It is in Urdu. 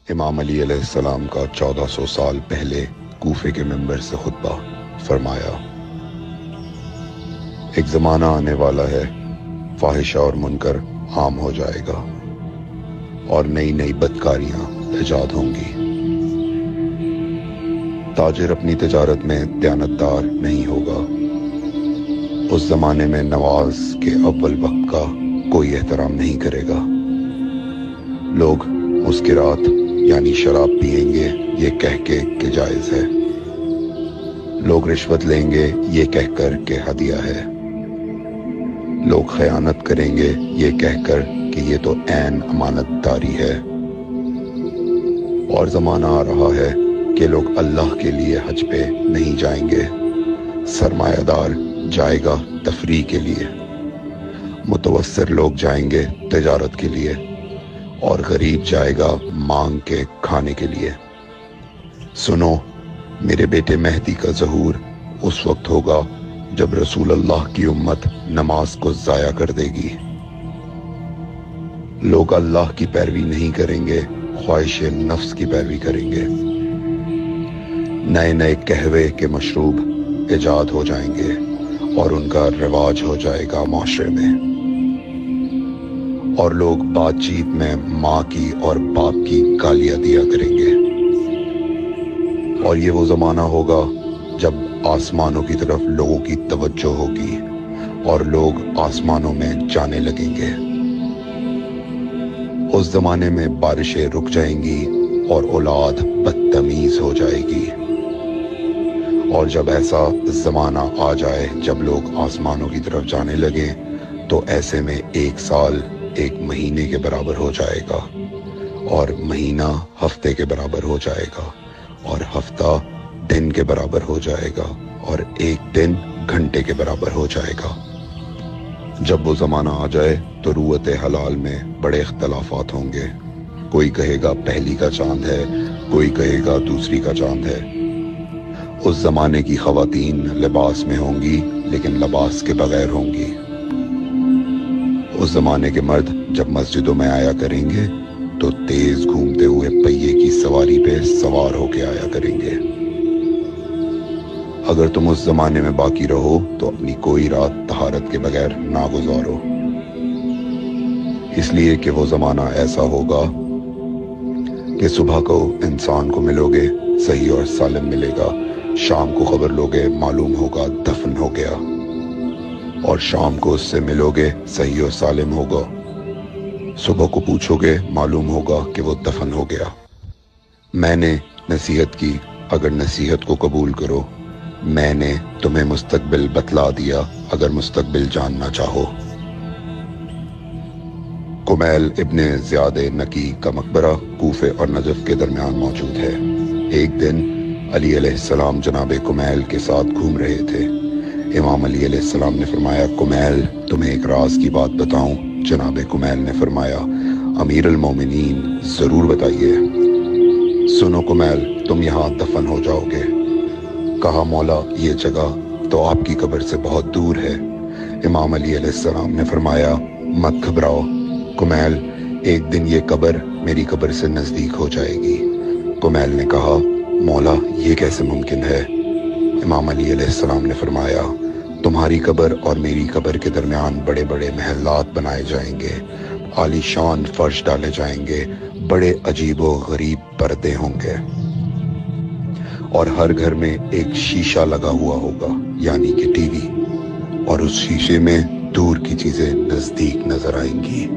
امام علی علیہ السلام کا 1400 سال پہلے کوفے کے منبر سے خطبہ فرمایا، ایک زمانہ آنے والا ہے، فاحشہ اور منکر عام ہو جائے گا اور نئی نئی بدکاریاں ایجاد ہوں گی۔ تاجر اپنی تجارت میں دیانتدار نہیں ہوگا۔ اس زمانے میں نماز کے اول وقت کا کوئی احترام نہیں کرے گا۔ لوگ مسکرات یعنی شراب پئیں گے یہ کہہ کے کہ جائز ہے۔ لوگ رشوت لیں گے یہ کہہ کر کہ ہدیہ ہے۔ لوگ خیانت کریں گے یہ کہہ کر کہ یہ تو عین امانت داری ہے۔ اور زمانہ آ رہا ہے کہ لوگ اللہ کے لیے حج پہ نہیں جائیں گے، سرمایہ دار جائے گا تفریح کے لیے، متوسر لوگ جائیں گے تجارت کے لیے، اور غریب جائے گا مانگ کے کھانے کے لیے۔ سنو، میرے بیٹے مہدی کا ظہور اس وقت ہوگا جب رسول اللہ کی امت نماز کو ضائع کر دے گی۔ لوگ اللہ کی پیروی نہیں کریں گے، خواہش نفس کی پیروی کریں گے۔ نئے نئے قہوے کے مشروب ایجاد ہو جائیں گے اور ان کا رواج ہو جائے گا معاشرے میں، اور لوگ بات چیت میں ماں کی اور باپ کی گالیاں دیا کریں گے۔ اور یہ وہ زمانہ ہوگا جب آسمانوں کی طرف لوگوں کی توجہ ہوگی اور لوگ آسمانوں میں جانے لگیں گے۔ اس زمانے میں بارشیں رک جائیں گی اور اولاد بدتمیز ہو جائے گی۔ اور جب ایسا زمانہ آ جائے جب لوگ آسمانوں کی طرف جانے لگیں تو ایسے میں ایک سال ایک مہینے کے برابر ہو جائے گا، اور مہینہ ہفتے کے برابر ہو جائے گا، اور ہفتہ دن کے برابر ہو جائے گا، اور ایک دن گھنٹے کے برابر ہو جائے گا۔ جب وہ زمانہ آ جائے تو روت حلال میں بڑے اختلافات ہوں گے۔ کوئی کہے گا پہلی کا چاند ہے، کوئی کہے گا دوسری کا چاند ہے۔ اس زمانے کی خواتین لباس میں ہوں گی لیکن لباس کے بغیر ہوں گی۔ اس زمانے کے مرد جب مسجدوں میں آیا کریں گے تو تیز گھومتے ہوئے پہیے کی سواری پہ سوار ہو کے آیا کریں گے۔ اگر تم اس زمانے میں باقی رہو تو اپنی کوئی رات طہارت کے بغیر نہ گزارو، اس لیے کہ وہ زمانہ ایسا ہوگا کہ صبح کو انسان کو ملو گے صحیح اور سالم ملے گا، شام کو خبر لوگے معلوم ہوگا دفن ہو گیا، اور شام کو اس سے ملو گے صحیح اور سالم ہوگا، صبح کو پوچھو گے معلوم ہوگا کہ وہ دفن ہو گیا۔ میں نے نصیحت کی، اگر نصیحت کو قبول کرو، میں نے تمہیں مستقبل بتلا دیا اگر مستقبل جاننا چاہو۔ کمیل ابن زیاد نکی کا مقبرہ کوفے اور نجف کے درمیان موجود ہے۔ ایک دن علی علیہ السلام جناب کمیل کے ساتھ گھوم رہے تھے۔ امام علی علیہ السلام نے فرمایا، کمیل تمہیں ایک راز کی بات بتاؤں؟ جناب کمیل نے فرمایا، امیر المومنین ضرور بتائیے۔ سنو کمیل، تم یہاں دفن ہو جاؤ گے۔ کہا، مولا یہ جگہ تو آپ کی قبر سے بہت دور ہے۔ امام علی علیہ السلام نے فرمایا، مت گھبراؤ کمیل، ایک دن یہ قبر میری قبر سے نزدیک ہو جائے گی۔ کمیل نے کہا، مولا یہ کیسے ممکن ہے؟ امام علی علیہ السلام نے فرمایا، تمہاری قبر اور میری قبر کے درمیان بڑے بڑے محلات بنائے جائیں گے، عالی شان فرش ڈالے جائیں گے، بڑے عجیب و غریب پردے ہوں گے، اور ہر گھر میں ایک شیشہ لگا ہوا ہوگا یعنی کہ ٹی وی، اور اس شیشے میں دور کی چیزیں نزدیک نظر آئیں گی۔